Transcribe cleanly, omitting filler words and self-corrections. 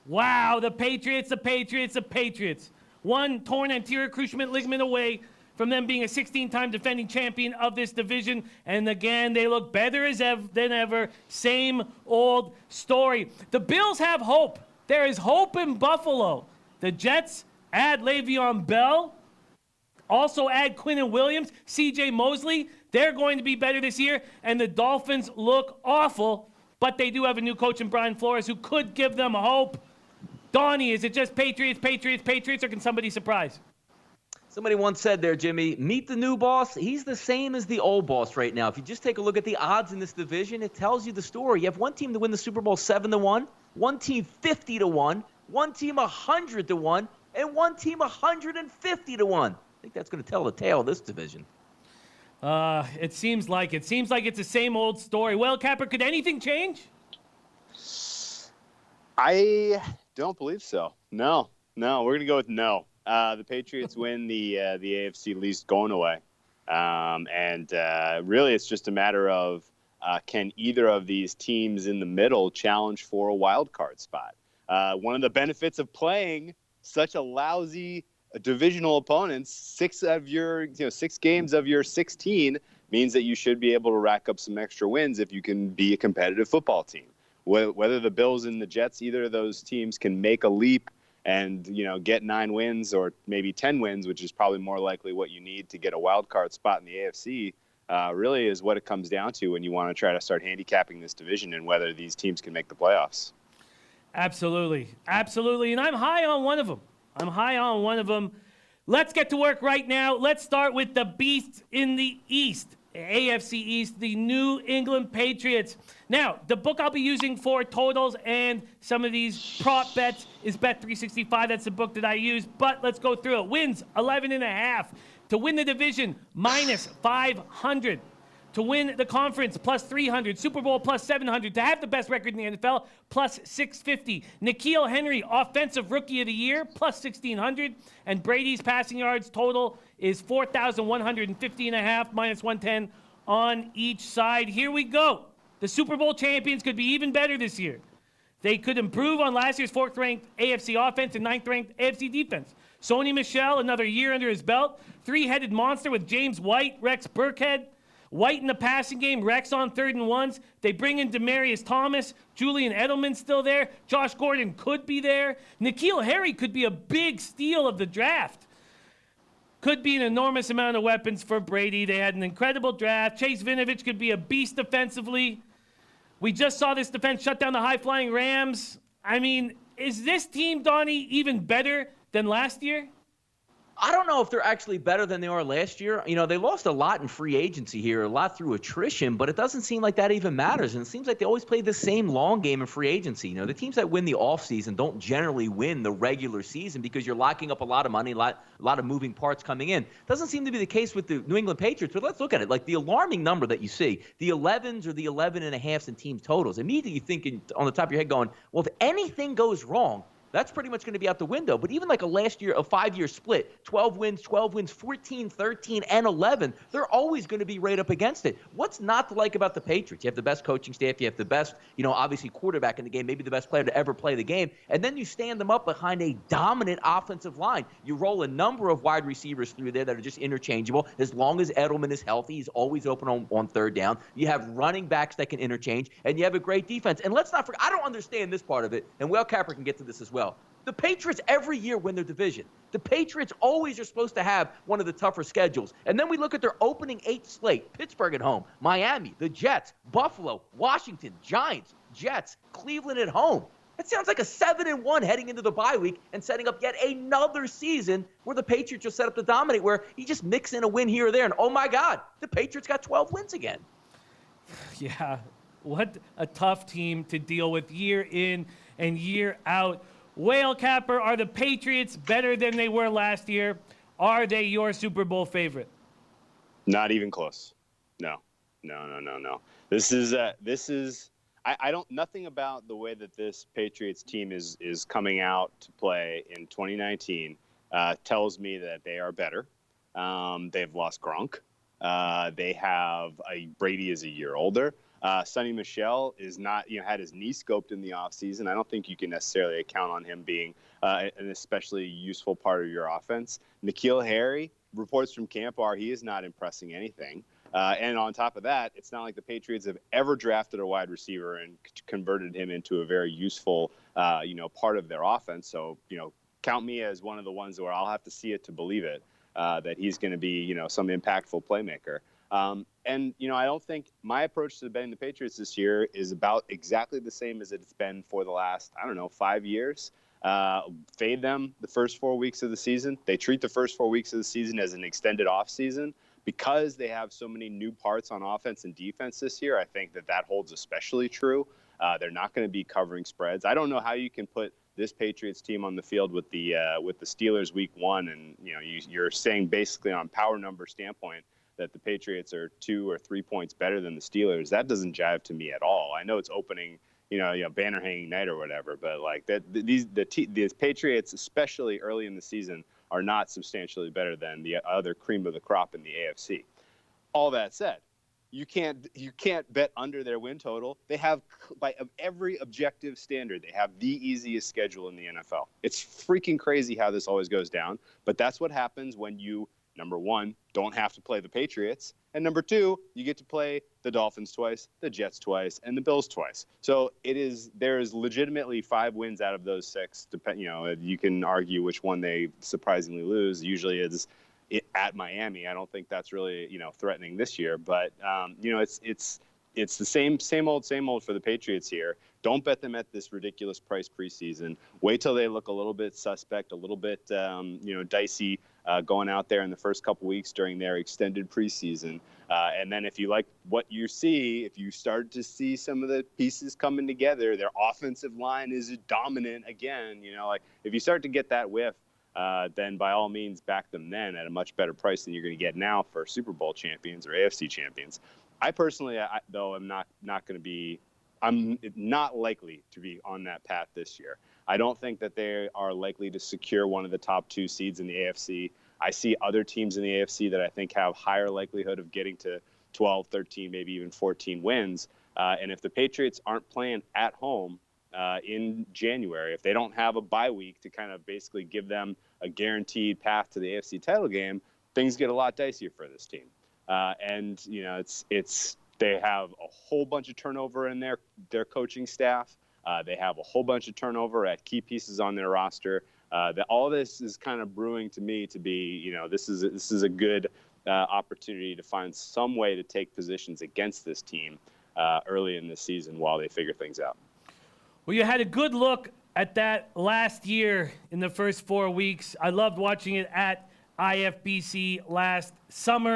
Wow, the Patriots. One torn anterior cruciate ligament away from them being a 16-time defending champion of this division. And again, they look better than ever. Same old story. The Bills have hope. There is hope in Buffalo. The Jets add Le'Veon Bell. Also add Quinnen Williams, C.J. Mosley. They're going to be better this year. And the Dolphins look awful, but they do have a new coach in Brian Flores who could give them hope. Donnie, is it just Patriots, or can somebody surprise? Somebody once said there, Jimmy, meet the new boss. He's the same as the old boss right now. If you just take a look at the odds in this division, it tells you the story. You have one team to win the Super Bowl 7-1, one team 50-1, one team 100-1, and one team 150-1. I think that's going to tell the tale of this division. It seems like it's the same old story. Well, Capper, could anything change? I don't believe so. No, we're going to go with no. The Patriots win the AFC least going away. And really it's just a matter of can either of these teams in the middle challenge for a wild card spot? One of the benefits of playing such a lousy divisional opponents, 6 games of your 16 means that you should be able to rack up some extra wins if you can be a competitive football team. Whether the Bills and the Jets, either of those teams can make a leap and get 9 wins or maybe 10 wins, which is probably more likely what you need to get a wild card spot in the AFC, really is what it comes down to when you want to try to start handicapping this division and whether these teams can make the playoffs. Absolutely. And I'm high on one of them. Let's get to work right now. Let's start with the beasts in the East. AFC East, the New England Patriots. Now, the book I'll be using for totals and some of these prop bets is Bet365. That's the book that I use, but let's go through it. Wins 11.5. To win the division, minus 500. To win the conference, plus 300. Super Bowl, plus 700. To have the best record in the NFL, plus 650. N'Keal Henry, Offensive Rookie of the Year, plus 1,600. And Brady's passing yards total is 4,150.5, minus 110 on each side. Here we go. The Super Bowl champions could be even better this year. They could improve on last year's 4th-ranked AFC offense and 9th-ranked AFC defense. Sony Michel, another year under his belt. 3-headed monster with James White, Rex Burkhead. White in the passing game, Rex on 3rd and 1s. They bring in Demaryius Thomas. Julian Edelman's still there. Josh Gordon could be there. N'Keal Harry could be a big steal of the draft. Could be an enormous amount of weapons for Brady. They had an incredible draft. Chase Vinovich could be a beast defensively. We just saw this defense shut down the high-flying Rams. I mean, is this team, Donnie, even better than last year? I don't know if they're actually better than they are last year. They lost a lot in free agency here, a lot through attrition, but it doesn't seem like that even matters. And it seems like they always play the same long game in free agency. The teams that win the offseason don't generally win the regular season because you're locking up a lot of money, a lot of moving parts coming in. Doesn't seem to be the case with the New England Patriots, but let's look at it. Like the alarming number that you see, the 11s or the 11.5s in team totals. Immediately you're thinking on the top of your head going, well, if anything goes wrong, that's pretty much going to be out the window. But even like a 5-year split, 12 wins, 14, 13, and 11, they're always going to be right up against it. What's not to like about the Patriots? You have the best coaching staff. You have the best, obviously quarterback in the game, maybe the best player to ever play the game. And then you stand them up behind a dominant offensive line. You roll a number of wide receivers through there that are just interchangeable. As long as Edelman is healthy, he's always open on 3rd down. You have running backs that can interchange, and you have a great defense. And let's not forget, I don't understand this part of it, and Will Capper can get to this as well. The Patriots every year win their division. The Patriots always are supposed to have one of the tougher schedules. And then we look at their opening 8 slate. Pittsburgh at home, Miami, the Jets, Buffalo, Washington, Giants, Jets, Cleveland at home. It sounds like a 7-1 heading into the bye week and setting up yet another season where the Patriots are set up to dominate, where you just mix in a win here or there. And oh my God, the Patriots got 12 wins again. Yeah, what a tough team to deal with year in and year out. Whale Capper, are the Patriots better than they were last year? Are they your Super Bowl favorite? Not even close. No. This is I don't, nothing about the way that this Patriots team is coming out to play in 2019 tells me that they are better. They've lost Gronk. They have Brady is a year older. Sonny Michel is not, had his knee scoped in the offseason. I don't think you can necessarily count on him being an especially useful part of your offense. N'Keal Harry, reports from camp are he is not impressing anything. And on top of that, it's not like the Patriots have ever drafted a wide receiver and converted him into a very useful, part of their offense. So, count me as one of the ones where I'll have to see it to believe it, that he's going to be, some impactful playmaker. I don't think my approach to betting the Patriots this year is about exactly the same as it's been for the last, 5 years. Fade them the first 4 weeks of the season. They treat the first 4 weeks of the season as an extended off season. Because they have so many new parts on offense and defense this year, I think that holds especially true. They're not going to be covering spreads. I don't know how you can put this Patriots team on the field with the Steelers week 1, and you're saying basically on power number standpoint that the Patriots are 2 or 3 points better than the Steelers. That doesn't jive to me at all. I know it's opening, banner hanging night or whatever, but like that, these Patriots, especially early in the season, are not substantially better than the other cream of the crop in the AFC. All that said, you can't bet under their win total. They have, by every objective standard, they have the easiest schedule in the NFL. It's freaking crazy how this always goes down, but that's what happens when you, number one, don't have to play the Patriots, and number two, you get to play the Dolphins twice, the Jets twice, and the Bills twice. So there is legitimately 5 wins out of those 6. You can argue which one they surprisingly lose. Usually it's at Miami. I don't think that's really threatening this year, but it's the same old for the Patriots here. Don't bet them at this ridiculous price preseason. Wait till they look a little bit suspect, a little bit dicey going out there in the first couple weeks during their extended preseason. And then if you like what you see, if you start to see some of the pieces coming together, their offensive line is dominant again. If you start to get that whiff, then by all means back them then at a much better price than you're going to get now for Super Bowl champions or AFC champions. I personally, though, I'm not likely to be on that path this year. I don't think that they are likely to secure one of the top 2 seeds in the AFC. I see other teams in the AFC that I think have higher likelihood of getting to 12, 13, maybe even 14 wins. And if the Patriots aren't playing at home in January, if they don't have a bye week to kind of basically give them a guaranteed path to the AFC title game, things get a lot dicier for this team. They have a whole bunch of turnover in their coaching staff. They have a whole bunch of turnover at key pieces on their roster. All this is kind of brewing to me to be, this is a good opportunity to find some way to take positions against this team early in the season while they figure things out. Well, you had a good look at that last year in the first 4 weeks. I loved watching it at IFBC last summer.